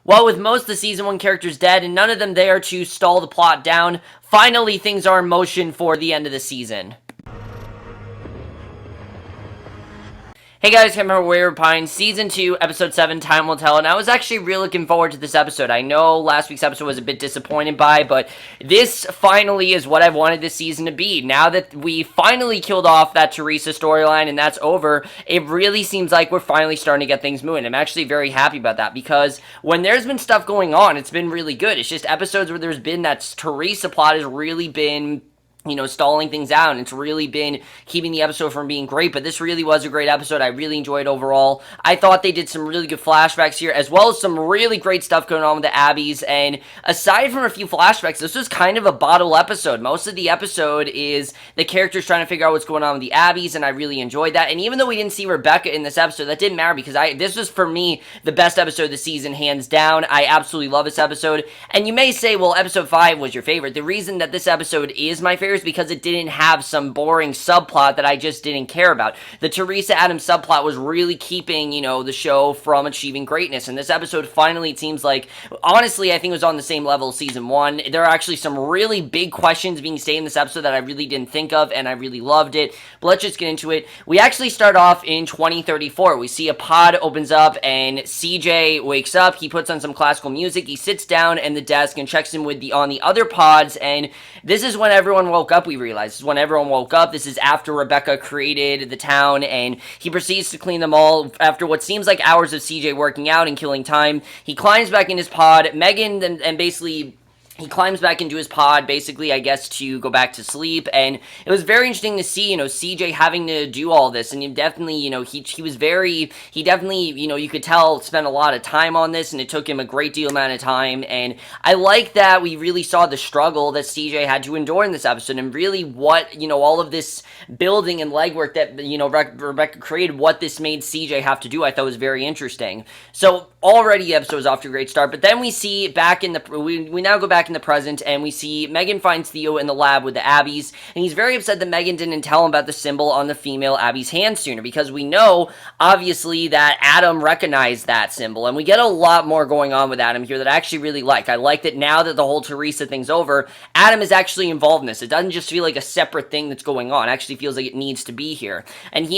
Well, with most of the Season 1 characters dead and none of them there to stall the plot down, finally things are in motion for the end of the season. Hey guys, I'm from Wayward Pines, Season 2, Episode 7, Time Will Tell, and I was actually really looking forward to this episode. I know last week's episode was a bit disappointed by, but this finally is what I've wanted this season to be. Now that we finally killed off that Teresa storyline and that's over, it really seems like we're finally starting to get things moving. I'm actually very happy about that, because when there's been stuff going on, it's been really good. It's just episodes where there's been that Teresa plot has really been, stalling things out, and it's really been keeping the episode from being great, but this really was a great episode. I really enjoyed it overall. I thought they did some really good flashbacks here, as well as some really great stuff going on with the Abbies, and aside from a few flashbacks, this was kind of a bottle episode. Most of the episode is the characters trying to figure out what's going on with the Abbies, and I really enjoyed that, and even though we didn't see Rebecca in this episode, that didn't matter, because this was, for me, the best episode of the season, hands down. I absolutely love this episode, and you may say, well, episode 5 was your favorite. The reason that this episode is my favorite is because it didn't have some boring subplot that I just didn't care about. The Teresa Adams subplot was really keeping, the show from achieving greatness, and this episode finally, it seems like, honestly, I think it was on the same level as Season 1. There are actually some really big questions being stated in this episode that I really didn't think of, and I really loved it. But let's just get into it. We actually start off in 2034. We see a pod opens up, and CJ wakes up. He puts on some classical music. He sits down at the desk and checks in with on the other pods, and this is when everyone woke up, we realize. This is when everyone woke up. This is after Rebecca created the town, and he proceeds to clean them all after what seems like hours of CJ working out and killing time. He climbs back in his pod. Megan, and basically, he climbs back into his pod, basically, I guess, to go back to sleep, and it was very interesting to see, CJ having to do all this, and he definitely, he definitely, you could tell, spent a lot of time on this, and it took him a great deal amount of time, and I like that we really saw the struggle that CJ had to endure in this episode, and really what, all of this building and legwork that, Rebecca created, what this made CJ have to do, I thought was very interesting. So, already the episode was off to a great start, but then we see back in the, we now go back in the present, and we see Megan finds Theo in the lab with the Abbies, and he's very upset that Megan didn't tell him about the symbol on the female Abby's hand sooner, because we know, obviously, that Adam recognized that symbol, and we get a lot more going on with Adam here that I actually really like. I like that now that the whole Teresa thing's over, Adam is actually involved in this. It doesn't just feel like a separate thing that's going on. It actually feels like it needs to be here, and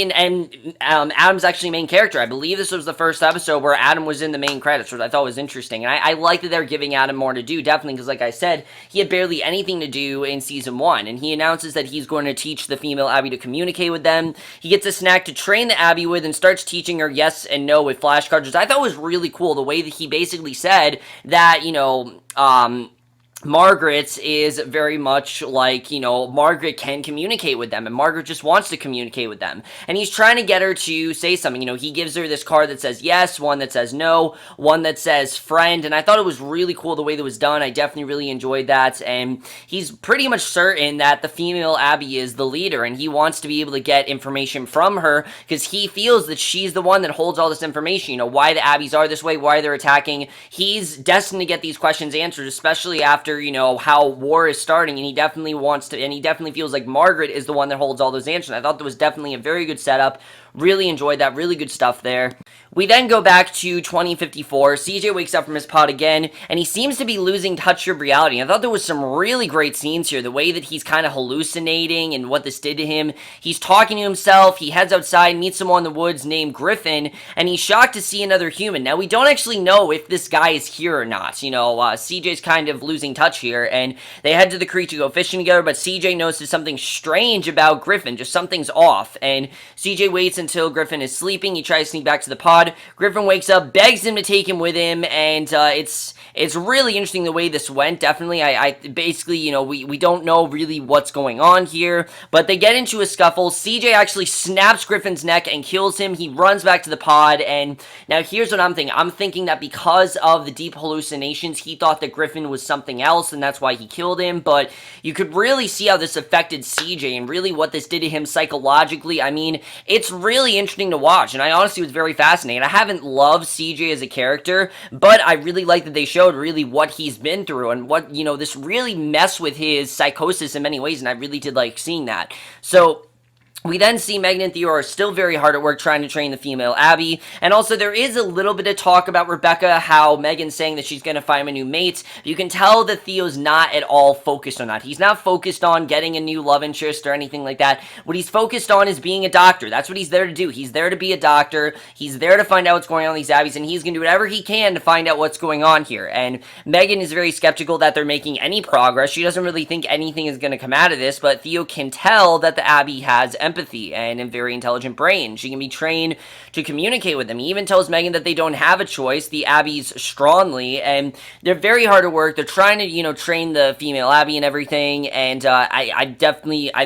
Adam's actually main character. I believe this was the first episode where Adam was in the main credits, which I thought was interesting, and I like that they're giving Adam more to do, definitely, because like I said, he had barely anything to do in Season 1, and he announces that he's going to teach the female Abby to communicate with them. He gets a snack to train the Abby with and starts teaching her yes and no with flashcards, which I thought was really cool, the way that he basically said that, Margaret is very much like, Margaret can communicate with them, and Margaret just wants to communicate with them, and he's trying to get her to say something. He gives her this card that says yes, one that says no, one that says friend, and I thought it was really cool the way that was done. I definitely really enjoyed that, and he's pretty much certain that the female Abby is the leader, and he wants to be able to get information from her, because he feels that she's the one that holds all this information, why the Abbies are this way, why they're attacking. He's destined to get these questions answered, especially after how war is starting, and he definitely wants to, and he definitely feels like Margaret is the one that holds all those answers. I thought that was definitely a very good setup. Really enjoyed that. Really good stuff there. We then go back to 2054. CJ wakes up from his pod again, and he seems to be losing touch of reality. I thought there was some really great scenes here. The way that he's kind of hallucinating and what this did to him. He's talking to himself. He heads outside, meets someone in the woods named Griffin, and he's shocked to see another human. Now, we don't actually know if this guy is here or not. CJ's kind of losing touch here, and they head to the creek to go fishing together, but CJ notices something strange about Griffin. Just something's off, and CJ waits until Griffin is sleeping. He tries to sneak back to the pod. Griffin wakes up, begs him to take him with him, and it's really interesting the way this went. Definitely, I basically, we don't know really what's going on here, but they get into a scuffle. CJ actually snaps Griffin's neck and kills him. He runs back to the pod, and now here's what I'm thinking. I'm thinking that because of the deep hallucinations, he thought that Griffin was something else, and that's why he killed him, but you could really see how this affected CJ, and really what this did to him psychologically. I mean, it's really interesting to watch, and I honestly was very fascinated. I haven't loved CJ as a character, but I really like that they showed really what he's been through, and what, this really messed with his psychosis in many ways, and I really did like seeing that. So, We then see Megan and Theo are still very hard at work trying to train the female Abby, and also there is a little bit of talk about Rebecca, how Megan's saying that she's going to find a new mate. You can tell that Theo's not at all focused on that. He's not focused on getting a new love interest or anything like that. What he's focused on is being a doctor. That's what he's there to do. He's there to be a doctor. He's there to find out what's going on with these Abbies, and he's going to do whatever he can to find out what's going on here. And Megan is very skeptical that they're making any progress. She doesn't really think anything is going to come out of this, but Theo can tell that the Abby has empathy and a very intelligent brain. She can be trained to communicate with them. He even tells Megan that they don't have a choice, the Abbies strongly, and they're very hard at work. They're trying to, train the female Abby and everything, and I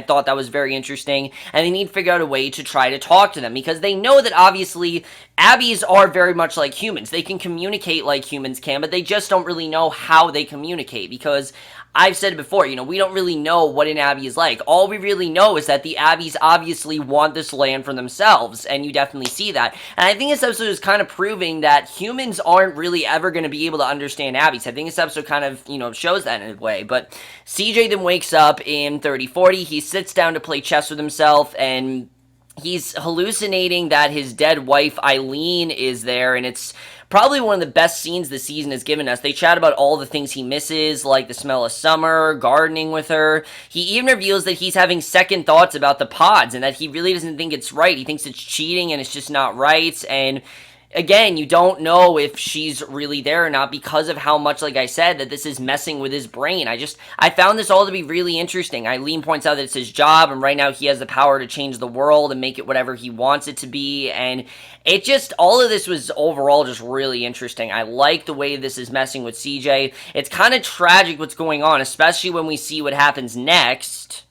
thought that was very interesting, and they need to figure out a way to try to talk to them, because they know that obviously Abbies are very much like humans. They can communicate like humans can, but they just don't really know how they communicate, because I've said it before, we don't really know what an Abbie is like. All we really know is that the Abbies obviously want this land for themselves, and you definitely see that. And I think this episode is kind of proving that humans aren't really ever going to be able to understand Abbies. I think this episode kind of, shows that in a way. But CJ then wakes up in 3040. He sits down to play chess with himself, and he's hallucinating that his dead wife, Eileen, is there, and it's probably one of the best scenes the season has given us. They chat about all the things he misses, like the smell of summer, gardening with her. He even reveals that he's having second thoughts about the pods, and that he really doesn't think it's right. He thinks it's cheating, and it's just not right, and again, you don't know if she's really there or not because of how much, like I said, that this is messing with his brain. I found this all to be really interesting. Eileen points out that it's his job, and right now he has the power to change the world and make it whatever he wants it to be, and all of this was overall just really interesting. I like the way this is messing with CJ. It's kind of tragic what's going on, especially when we see what happens next.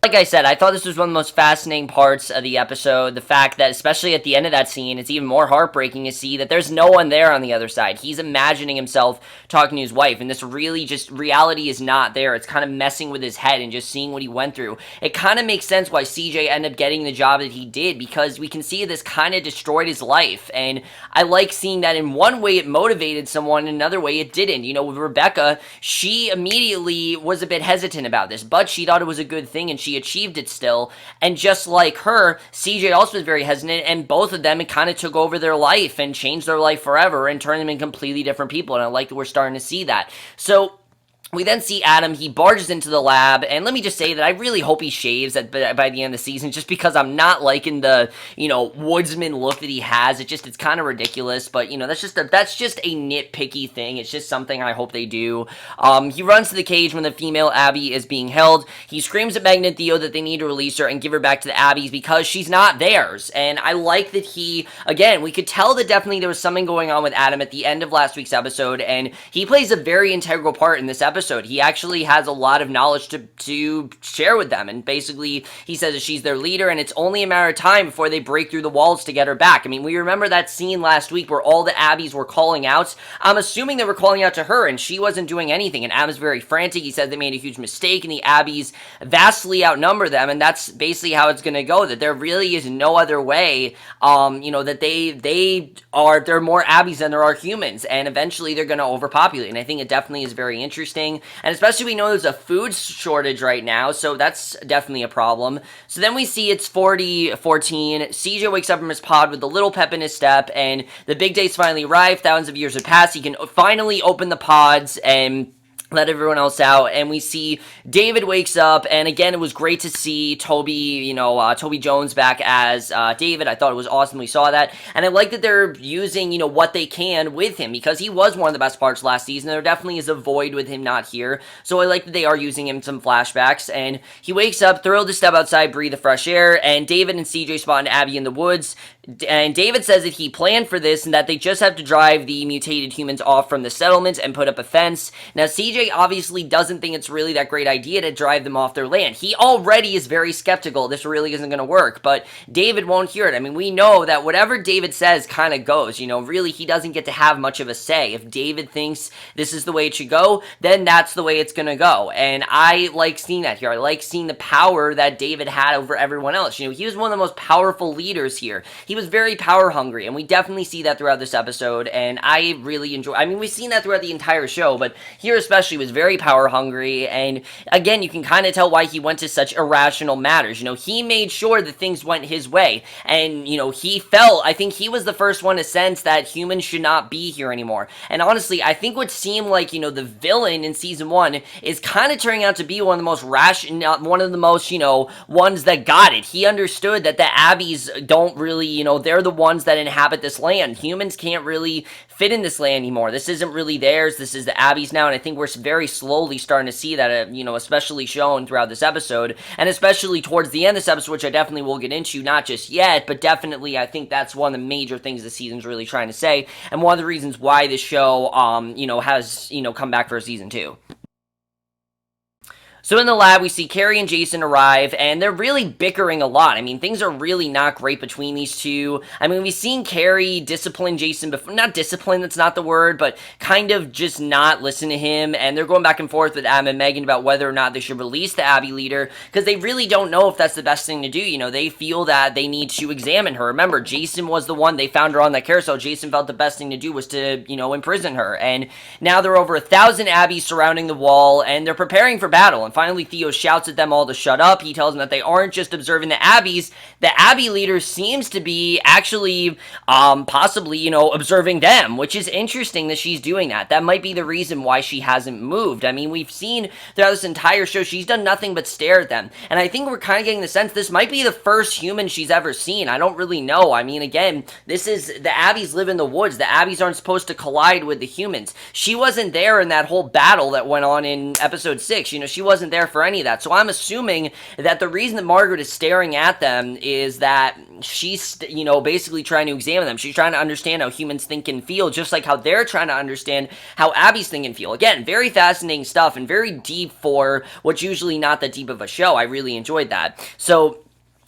Like I said, I thought this was one of the most fascinating parts of the episode. The fact that, especially at the end of that scene, it's even more heartbreaking to see that there's no one there on the other side. He's imagining himself talking to his wife, and this really just, reality is not there. It's kind of messing with his head and just seeing what he went through. It kind of makes sense why CJ ended up getting the job that he did, because we can see this kind of destroyed his life, and I like seeing that in one way it motivated someone, in another way it didn't. With Rebecca, she immediately was a bit hesitant about this, but she thought it was a good thing, and she achieved it still, and just like her, CJ also was very hesitant, and both of them kind of took over their life and changed their life forever and turned them into completely different people, and I like that we're starting to see that. So we then see Adam. He barges into the lab, and let me just say that I really hope he shaves by the end of the season, just because I'm not liking the, woodsman look that he has. It's kind of ridiculous, but, that's just a nitpicky thing. It's just something I hope they do. He runs to the cage when the female Abby is being held. He screams at Megan and Theo that they need to release her and give her back to the Abbies because she's not theirs, and I like that we could tell that definitely there was something going on with Adam at the end of last week's episode, and he plays a very integral part in this episode. He actually has a lot of knowledge to share with them, and basically he says that she's their leader, and it's only a matter of time before they break through the walls to get her back. I mean, we remember that scene last week where all the Abbies were calling out. I'm assuming they were calling out to her, and she wasn't doing anything, and Adam's very frantic. He said they made a huge mistake, and the Abbies vastly outnumber them, and that's basically how it's going to go, that there really is no other way, that they're more Abbies than there are humans, and eventually they're going to overpopulate, and I think it definitely is very interesting. And especially we know there's a food shortage right now, so that's definitely a problem. So then we see it's 40:14. CJ wakes up from his pod with a little pep in his step, and the big day's finally arrived. Thousands of years have passed. He can finally open the pods and let everyone else out, and we see David wakes up, and again, it was great to see Toby Jones back as David. I thought it was awesome we saw that, and I like that they're using, what they can with him, because he was one of the best parts last season. There definitely is a void with him not here, so I like that they are using him in some flashbacks, and he wakes up, thrilled to step outside, breathe the fresh air, and David and CJ spot Abby in the woods, and David says that he planned for this, and that they just have to drive the mutated humans off from the settlement and put up a fence. Now, CJ obviously doesn't think it's really that great idea to drive them off their land. He already is very skeptical this really isn't going to work, but David won't hear it. I mean, we know that whatever David says kind of goes, really he doesn't get to have much of a say. If David thinks this is the way it should go, then that's the way it's going to go, and I like seeing that here. I like seeing the power that David had over everyone else. He was one of the most powerful leaders here. He he was very power hungry, and we definitely see that throughout this episode, and I really enjoy, I mean, we've seen that throughout the entire show, but here especially was very power hungry, and again, you can kind of tell why he went to such irrational matters. He made sure that things went his way, and, he felt, I think he was the first one to sense that humans should not be here anymore, and honestly, I think what seemed like, the villain in season 1 is kind of turning out to be one of the most one of the most, ones that got it. He understood that the Abbies don't really, they're the ones that inhabit this land. Humans can't really fit in this land anymore. This isn't really theirs. This is the Abbies now, and I think we're very slowly starting to see that, especially shown throughout this episode, and especially towards the end of this episode, which I definitely will get into, not just yet, but definitely I think that's one of the major things the season's really trying to say, and one of the reasons why this show, has, come back for season 2. So in the lab, we see Carrie and Jason arrive, and they're really bickering a lot. I mean, things are really not great between these two. I mean, we've seen Carrie discipline Jason before. Not discipline, that's not the word, but kind of just not listen to him, and they're going back and forth with Adam and Megan about whether or not they should release the Abbie leader, because they really don't know if that's the best thing to do. They feel that they need to examine her. Remember, Jason was the one, they found her on that carousel. Jason felt the best thing to do was to, imprison her, and now there are over 1,000 Abbies surrounding the wall, and they're preparing for battle, and finally Theo shouts at them all to shut up. He tells them that they aren't just observing the Abbies. The Abbie leader seems to be actually, possibly, observing them, which is interesting that she's doing that. That might be the reason why she hasn't moved. I mean, we've seen throughout this entire show, she's done nothing but stare at them, and I think we're kind of getting the sense this might be the first human she's ever seen. I don't really know. I mean, again, this is, the Abbies live in the woods. The Abbies aren't supposed to collide with the humans. She wasn't there in that whole battle that went on in episode 6. She wasn't there for any of that. So I'm assuming that the reason that Margaret is staring at them is that she's, basically trying to examine them. She's trying to understand how humans think and feel, just like how they're trying to understand how Abbies think and feel. Again, very fascinating stuff and very deep for what's usually not that deep of a show. I really enjoyed that. So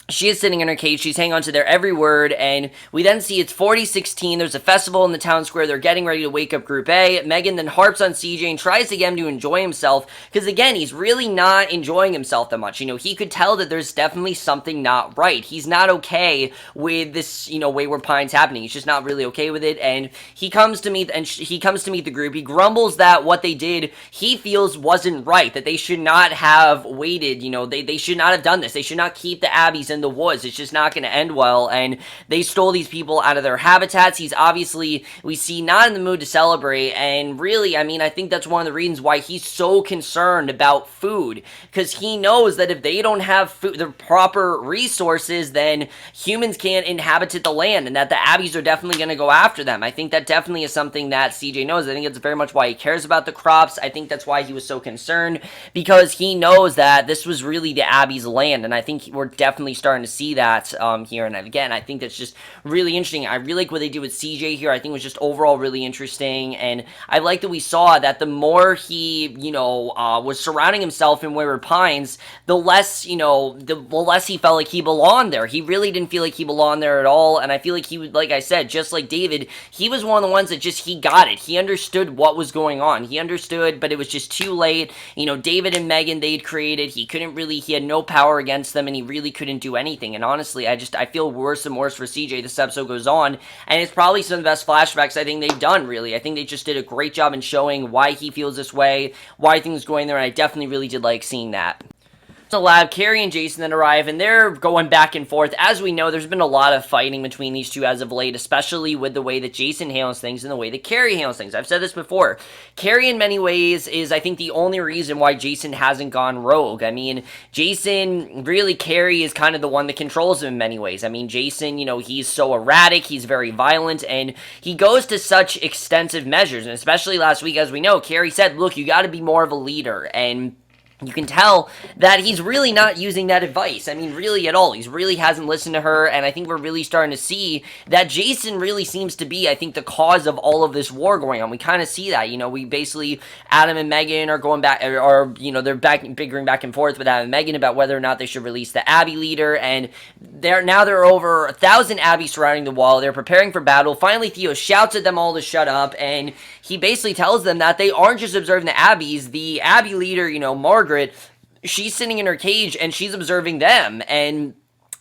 she is sitting in her cage, she's hanging on to their every word, and we then see it's 4016, there's a festival in the town square, they're getting ready to wake up Group A. Megan then harps on CJ and tries to get him to enjoy himself, because again, he's really not enjoying himself that much. He could tell that there's definitely something not right. He's not okay with this, Wayward Pines happening. He's just not really okay with it, and he comes to meet, the group. He grumbles that what they did, he feels wasn't right, that they should not have waited, they should not have done this. They should not keep the Abbies in the woods. It's just not going to end well, and they stole these people out of their habitats. He's obviously, we see, not in the mood to celebrate, and really, I mean, I think that's one of the reasons why he's so concerned about food, because he knows that if they don't have food, the proper resources, then humans can't inhabit the land, and that the Abbies are definitely going to go after them. I think that definitely is something that CJ knows. I think it's very much why he cares about the crops. I think that's why he was so concerned, because he knows that this was really the Abbies' land, and I think we're definitely starting to see that here. And again, I think that's just really interesting. I really like what they did with CJ here. I think it was just overall really interesting, and I like that we saw that the more he, was surrounding himself in Wayward Pines, the less, the less he felt like he belonged there. He really didn't feel like he belonged there at all, and I feel like he would, like I said, just like David, he was one of the ones that just, he got it. He understood what was going on. He understood, but it was just too late. David and Megan, they'd created, he had no power against them, and he really couldn't do anything. And honestly, I feel worse and worse for CJ this episode goes on, and it's probably some of the best flashbacks I think they've done, really. I think they just did a great job in showing why he feels this way, why things are going there, and I definitely really did like seeing that. The lab, Carrie and Jason then arrive, and they're going back and forth. As we know, there's been a lot of fighting between these two as of late, especially with the way that Jason handles things and the way that Carrie handles things. I've said this before. Carrie, in many ways, is, I think, the only reason why Jason hasn't gone rogue. I mean, Jason, really, Carrie is kind of the one that controls him in many ways. I mean, Jason, he's so erratic, he's very violent, and he goes to such extensive measures, and especially last week, as we know, Carrie said, look, you gotta be more of a leader, and you can tell that he's really not using that advice. I mean, really at all. He really hasn't listened to her, and I think we're really starting to see that Jason really seems to be, I think, the cause of all of this war going on. We kind of see that, we basically, Adam and Megan are going back, they're bickering back and forth with Adam and Megan about whether or not they should release the Abbie leader, and there are over 1,000 Abbies surrounding the wall. They're preparing for battle. Finally, Theo shouts at them all to shut up, and he basically tells them that they aren't just observing the Abbies. The Abbie leader, Margaret, she's sitting in her cage and she's observing them, and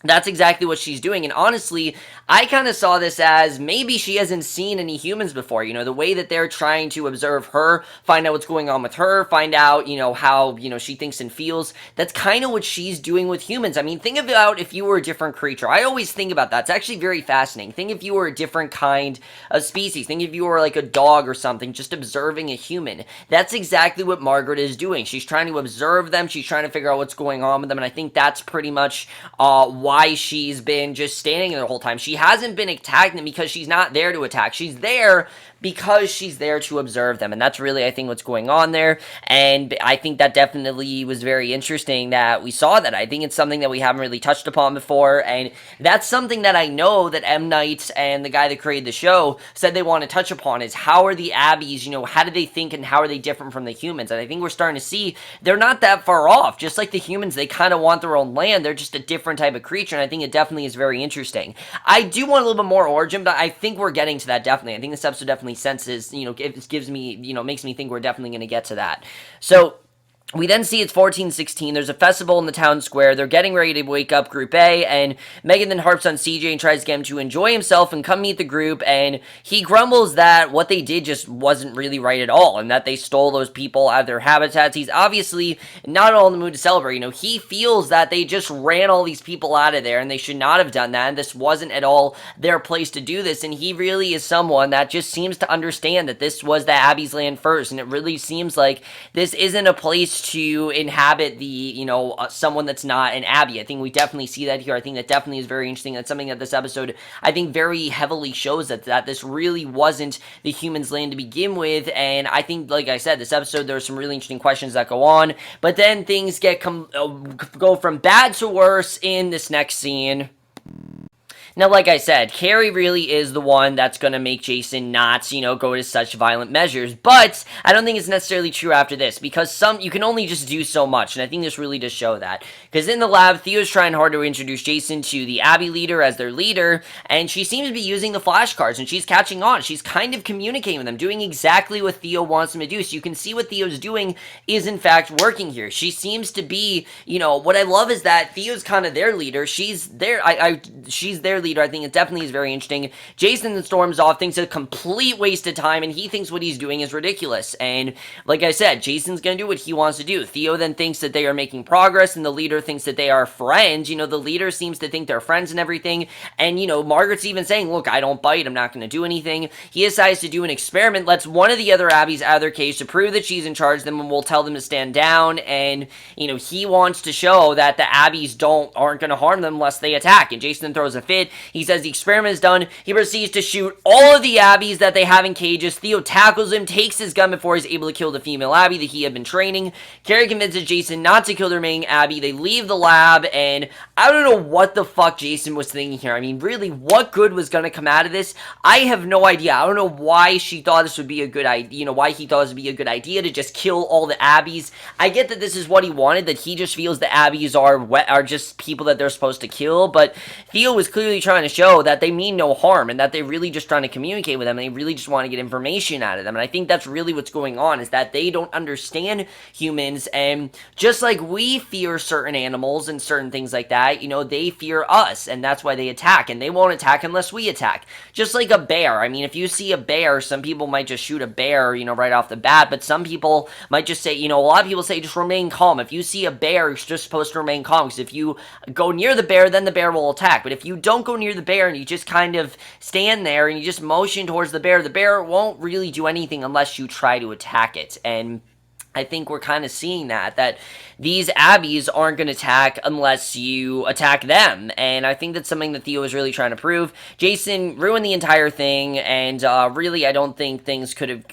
That's exactly what she's doing. And honestly, I kind of saw this as maybe she hasn't seen any humans before. The way that they're trying to observe her, find out what's going on with her, find out, how, she thinks and feels. That's kind of what she's doing with humans. I mean, think about if you were a different creature. I always think about that. It's actually very fascinating. Think if you were a different kind of species. Think if you were like a dog or something, just observing a human. That's exactly what Margaret is doing. She's trying to observe them. She's trying to figure out what's going on with them. And I think that's pretty much why she's been just standing there the whole time. She hasn't been attacking them because she's not there to attack. She's there because she's there to observe them. And that's really, I think, what's going on there. And I think that definitely was very interesting that we saw that. I think it's something that we haven't really touched upon before. And that's something that I know that M. Night and the guy that created the show said they want to touch upon is how are the Abbies, how do they think and how are they different from the humans? And I think we're starting to see they're not that far off. Just like the humans, they kind of want their own land. They're just a different type of creature. And I think it definitely is very interesting. I do want a little bit more origin, but I think we're getting to that definitely. I think this episode definitely senses, it gives me, makes me think we're definitely going to get to that. So we then see it's 1416. There's a festival in the town square. They're getting ready to wake up Group A, and Megan then harps on CJ and tries to get him to enjoy himself and come meet the group, and he grumbles that what they did just wasn't really right at all, and that they stole those people out of their habitats. He's obviously not all in the mood to celebrate. He feels that they just ran all these people out of there, and they should not have done that, and this wasn't at all their place to do this, and he really is someone that just seems to understand that this was the Abby's land first, and it really seems like this isn't a place to inhabit the, someone that's not an Abbie. I think we definitely see that here. I think that definitely is very interesting. That's something that this episode, I think, very heavily shows that this really wasn't the humans' land to begin with. And I think, like I said, this episode, there are some really interesting questions that go on. But then things go from bad to worse in this next scene. Now, like I said, Carrie really is the one that's going to make Jason not, go to such violent measures. But I don't think it's necessarily true after this, because you can only just do so much, and I think this really does show that. Because in the lab, Theo's trying hard to introduce Jason to the Abbie leader as their leader, and she seems to be using the flashcards, and she's catching on. She's kind of communicating with them, doing exactly what Theo wants them to do. So you can see what Theo's doing is, in fact, working here. She seems to be, what I love is that Theo's kind of their leader. She's their leader. I think it definitely is very interesting. Jason then storms off, thinks it's a complete waste of time, and he thinks what he's doing is ridiculous. And like I said, Jason's gonna do what he wants to do. Theo then thinks that they are making progress, and the leader thinks that they are friends. The leader seems to think they're friends and everything. And, Margaret's even saying, look, I don't bite, I'm not gonna do anything. He decides to do an experiment, lets one of the other Abbies out of their cage to prove that she's in charge, then we'll tell them to stand down. And, he wants to show that the Abbies aren't gonna harm them unless they attack. And Jason throws a fit. He says the experiment is done. He proceeds to shoot all of the Abbies that they have in cages. Theo tackles him, takes his gun before he's able to kill the female Abbie that he had been training. Carrie convinces Jason not to kill the remaining Abbie. They leave the lab, and I don't know what the fuck Jason was thinking here. I mean, really, what good was going to come out of this? I have no idea. I don't know why she thought this would be a good idea, why he thought this would be a good idea to just kill all the Abbies. I get that this is what he wanted, that he just feels the Abbies are just people that they're supposed to kill, but Theo was clearly trying to show that they mean no harm, and that they're really just trying to communicate with them, and they really just want to get information out of them. And I think that's really what's going on, is that they don't understand humans, and just like we fear certain animals and certain things like that, they fear us, and that's why they attack, and they won't attack unless we attack. Just like a bear. I mean, if you see a bear, some people might just shoot a bear, right off the bat, but some people might just say, a lot of people say just remain calm. If you see a bear, you're just supposed to remain calm, because if you go near the bear, then the bear will attack. But if you don't go near the bear and you just kind of stand there and you just motion towards the bear won't really do anything unless you try to attack it. And I think we're kind of seeing that these Abbies aren't going to attack unless you attack them, and I think that's something that Theo is really trying to prove. Jason ruined the entire thing, and really, I don't think things could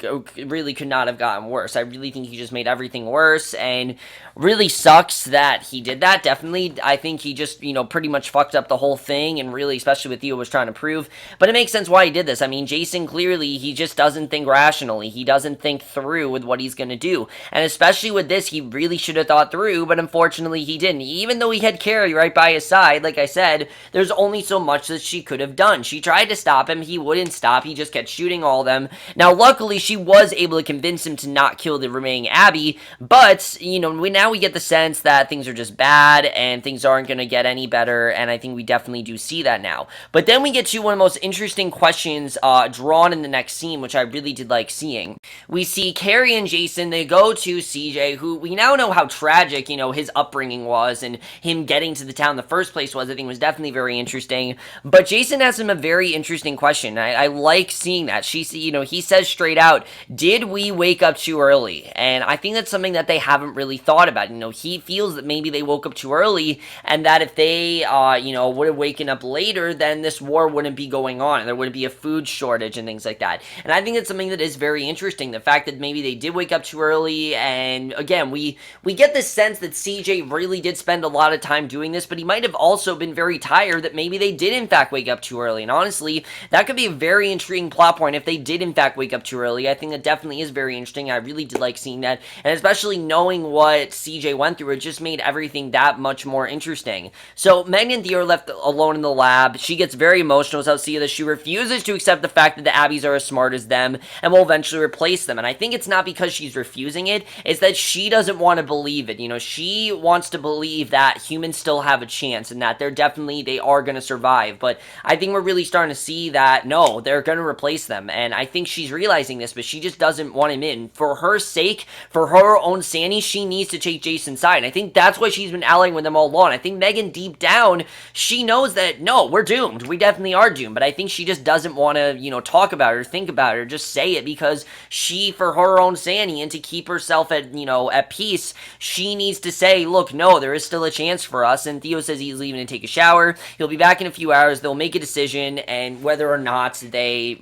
not have gotten worse. I really think he just made everything worse, and really sucks that he did that. Definitely, I think he just, pretty much fucked up the whole thing, and really, especially what Theo was trying to prove, but it makes sense why he did this. I mean, Jason, clearly, he just doesn't think rationally. He doesn't think through with what he's going to do. And especially with this, he really should have thought through, but unfortunately he didn't. Even though he had Carrie right by his side, like I said, there's only so much that she could have done. She tried to stop him, he wouldn't stop, he just kept shooting all of them. Now, luckily, she was able to convince him to not kill the remaining Abby, but, now we get the sense that things are just bad, and things aren't going to get any better, and I think we definitely do see that now. But then we get to one of the most interesting questions drawn in the next scene, which I really did like seeing. We see Carrie and Jason, they go to CJ, who we now know how tragic, his upbringing was, and him getting to the town in the first place was, I think was definitely very interesting. But Jason asks him a very interesting question. I like seeing that. He says straight out, did we wake up too early? And I think that's something that they haven't really thought about. He feels that maybe they woke up too early, and that if they, would have waken up later, then this war wouldn't be going on, and there wouldn't be a food shortage and things like that. And I think it's something that is very interesting. The fact that maybe they did wake up too early, and again, we get the sense that CJ really did spend a lot of time doing this, but he might have also been very tired that maybe they did in fact wake up too early. And honestly, that could be a very intriguing plot point if they did in fact wake up too early. I think that definitely is very interesting. I really did like seeing that, and especially knowing what CJ went through, it just made everything that much more interesting. So Megan and Theo are left alone in the lab. She gets very emotional as see that she refuses to accept the fact that the Abbies are as smart as them and will eventually replace them. And I think it's not because she's refusing it, it's that she doesn't want to believe it. She wants to believe that humans still have a chance and that they are going to survive. But I think we're really starting to see that, no, they're going to replace them. And I think she's realizing this, but she just doesn't want him in. For her sake, for her own sanity, she needs to take Jason's side. And I think that's why she's been allying with them all along. I think Megan, deep down, she knows that, no, we're doomed. We definitely are doomed. But I think she just doesn't want to, talk about it or think about it or just say it, because she, for her own sanity and to keep herself at peace, she needs to say, look, no, there is still a chance for us. And Theo says he's leaving to take a shower. He'll be back in a few hours. They'll make a decision, and whether or not they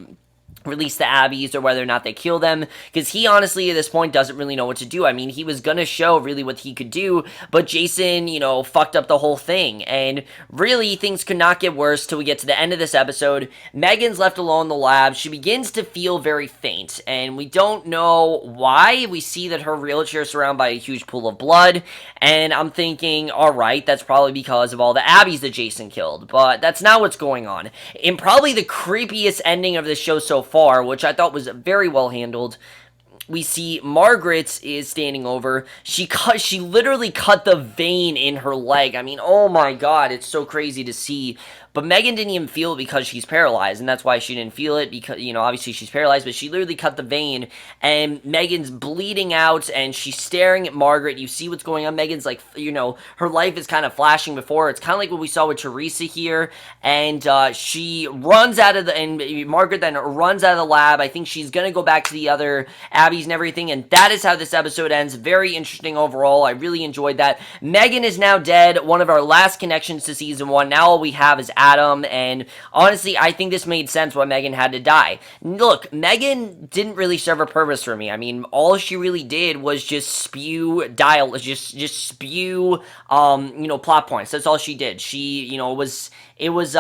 release the Abbies or whether or not they kill them, because he honestly at this point doesn't really know what to do. I mean, he was gonna show really what he could do, but Jason, fucked up the whole thing, and really things could not get worse till we get to the end of this episode. Megan's left alone in the lab. She begins to feel very faint, and we don't know why. We see that her wheelchair is surrounded by a huge pool of blood, and I'm thinking, alright, that's probably because of all the Abbies that Jason killed, but that's not what's going on. In probably the creepiest ending of the show so far, which I thought was very well handled, we see Margaret is standing over. She literally cut the vein in her leg. I mean, oh my god, it's so crazy to see. But Megan didn't even feel it because she's paralyzed, and that's why she didn't feel it, because, obviously she's paralyzed, but she literally cut the vein, and Megan's bleeding out, and she's staring at Margaret. You see what's going on. Megan's like, her life is kind of flashing before her. It's kind of like what we saw with Teresa here, and she runs out of and Margaret then runs out of the lab. I think she's gonna go back to the other Abbies and everything, and that is how this episode ends. Very interesting overall. I really enjoyed that. Megan is now dead, one of our last connections to season 1. Now all we have is Adam, and honestly, I think this made sense why Megan had to die. Look, Megan didn't really serve a purpose for me. I mean, all she really did was just spew just spew, plot points. That's all she did. She, it was,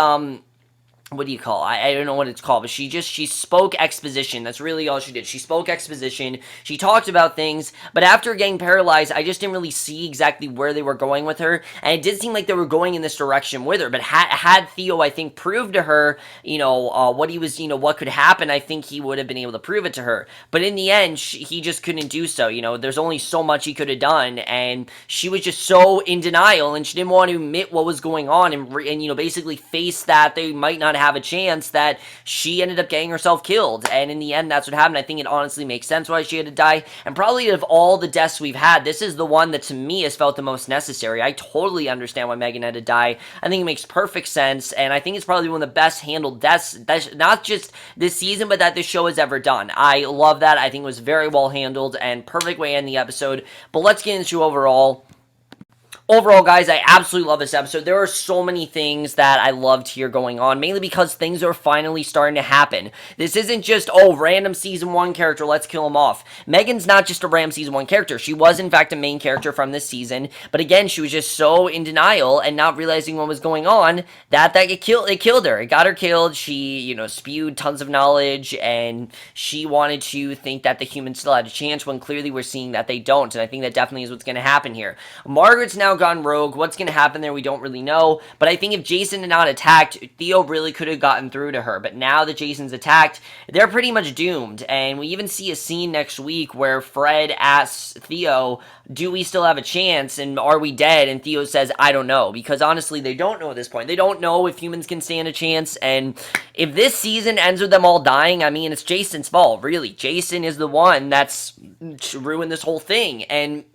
what do you call it? I don't know what it's called, but she spoke exposition. That's really all she did. She spoke exposition. She talked about things, but after getting paralyzed, I just didn't really see exactly where they were going with her, and it did seem like they were going in this direction with her, but had Theo, I think, proved to her, what he was, what could happen, I think he would have been able to prove it to her, but in the end, he just couldn't do so. There's only so much he could have done, and she was just so in denial, and she didn't want to admit what was going on, and basically face that they might not have a chance, that she ended up getting herself killed, and in the end, that's what happened. I think it honestly makes sense why she had to die, and probably of all the deaths we've had, this is the one that to me has felt the most necessary. I totally understand why Megan had to die. I think it makes perfect sense, and I think it's probably one of the best handled deaths, not just this season, but that this show has ever done. I love that. I think it was very well handled, and perfect way to end the episode, but let's get into overall. Overall, guys, I absolutely love this episode. There are so many things that I loved here going on, mainly because things are finally starting to happen. This isn't just, oh, random season 1 character, let's kill him off. Megan's not just a random season 1 character. She was, in fact, a main character from this season, but again, she was just so in denial and not realizing what was going on that it killed her. It got her killed. She, spewed tons of knowledge, and she wanted to think that the humans still had a chance when clearly we're seeing that they don't, and I think that definitely is what's going to happen here. Margaret's now gone rogue. What's going to happen there, we don't really know, but I think if Jason had not attacked, Theo really could have gotten through to her, but now that Jason's attacked, they're pretty much doomed, and we even see a scene next week where Fred asks Theo, do we still have a chance, and are we dead, and Theo says, I don't know, because honestly, they don't know at this point. They don't know if humans can stand a chance, and if this season ends with them all dying, I mean, it's Jason's fault, really. Jason is the one that's ruined this whole thing, and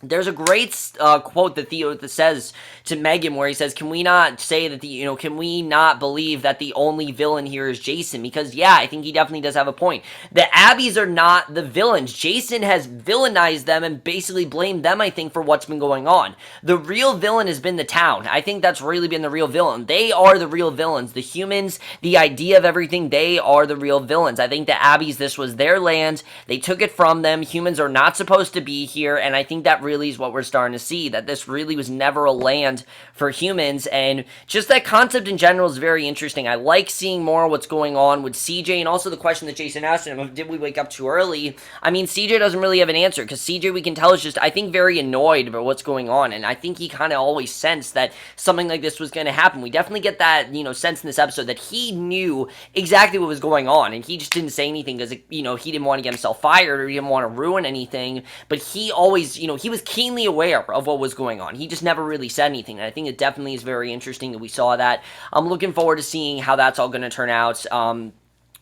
there's a great quote that Theo says to Megan where he says, can we not say that can we not believe that the only villain here is Jason? Because, yeah, I think he definitely does have a point. The Abbies are not the villains. Jason has villainized them and basically blamed them, I think, for what's been going on. The real villain has been the town. I think that's really been the real villain. They are the real villains. The humans, the idea of everything, they are the real villains. I think the Abbies, this was their land. They took it from them. Humans are not supposed to be here, and I think that really is what we're starting to see, that this really was never a land for humans, and just that concept in general is very interesting. I like seeing more of what's going on with CJ, and also the question that Jason asked him of, did we wake up too early? I mean, CJ doesn't really have an answer, because CJ, we can tell, is just, I think, very annoyed about what's going on, and I think he kind of always sensed that something like this was going to happen. We definitely get that, sense in this episode that he knew exactly what was going on, and he just didn't say anything because, he didn't want to get himself fired, or he didn't want to ruin anything, but he always, he was keenly aware of what was going on. He just never really said anything, and I think it definitely is very interesting that we saw that. I'm looking forward to seeing how that's all going to turn out.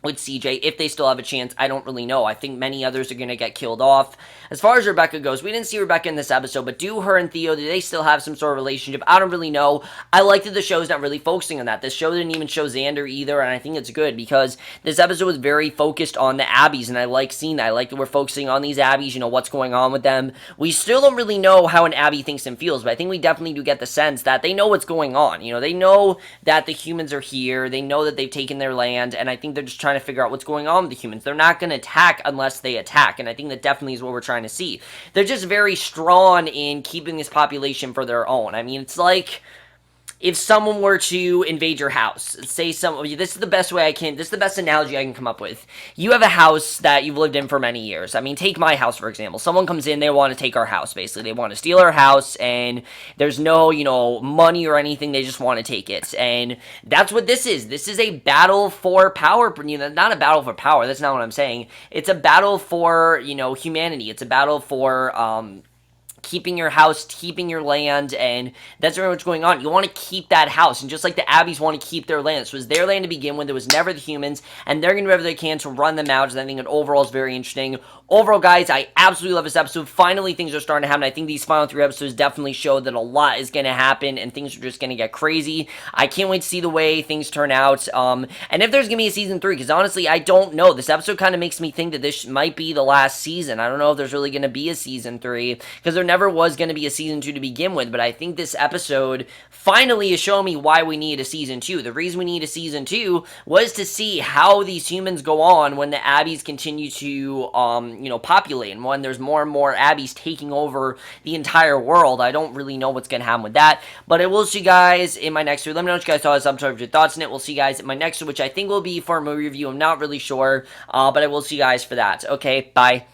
With CJ, if they still have a chance, I don't really know. I think many others are going to get killed off. As far as Rebecca goes, we didn't see Rebecca in this episode, but do her and Theo, do they still have some sort of relationship? I don't really know. I like that the show's not really focusing on that. This show didn't even show Xander either, and I think it's good because this episode was very focused on the Abbies, and I like seeing that. I like that we're focusing on these Abbies, what's going on with them. We still don't really know how an Abby thinks and feels, but I think we definitely do get the sense that they know what's going on. They know that the humans are here. They know that they've taken their land, and I think they're just trying to figure out what's going on with the humans. They're not going to attack unless they attack, and I think that definitely is what we're trying to see. They're just very strong in keeping this population for their own. I mean, it's like if someone were to invade your house, this is the best analogy I can come up with. You have a house that you've lived in for many years. I mean, take my house, for example. Someone comes in, they want to take our house, basically. They want to steal our house, and there's no, money or anything. They just want to take it. And that's what this is. This is a battle for power. Not a battle for power. That's not what I'm saying. It's a battle for, humanity. It's a battle for, keeping your house, keeping your land, and that's very much going on. You want to keep that house, and just like the Abbies want to keep their land. This was their land to begin with. It was never the humans, and they're going to do whatever they can to run them out, and I think that overall is very interesting. Overall, guys, I absolutely love this episode. Finally, things are starting to happen. I think these final 3 episodes definitely show that a lot is going to happen, and things are just going to get crazy. I can't wait to see the way things turn out, and if there's going to be a season 3, because honestly, I don't know. This episode kind of makes me think that this might be the last season. I don't know if there's really going to be a season 3, because there never was going to be a season 2 to begin with, but I think this episode finally is showing me why we need a season 2. The reason we need a season 2 was to see how these humans go on when the Abbies continue to, populate, and when there's more and more Abbies taking over the entire world. I don't really know what's going to happen with that, but I will see you guys in my next video. Let me know what you guys thought. Some sort of your thoughts on it. We'll see you guys in my next one, which I think will be for a movie review. I'm not really sure, but I will see you guys for that. Okay, bye.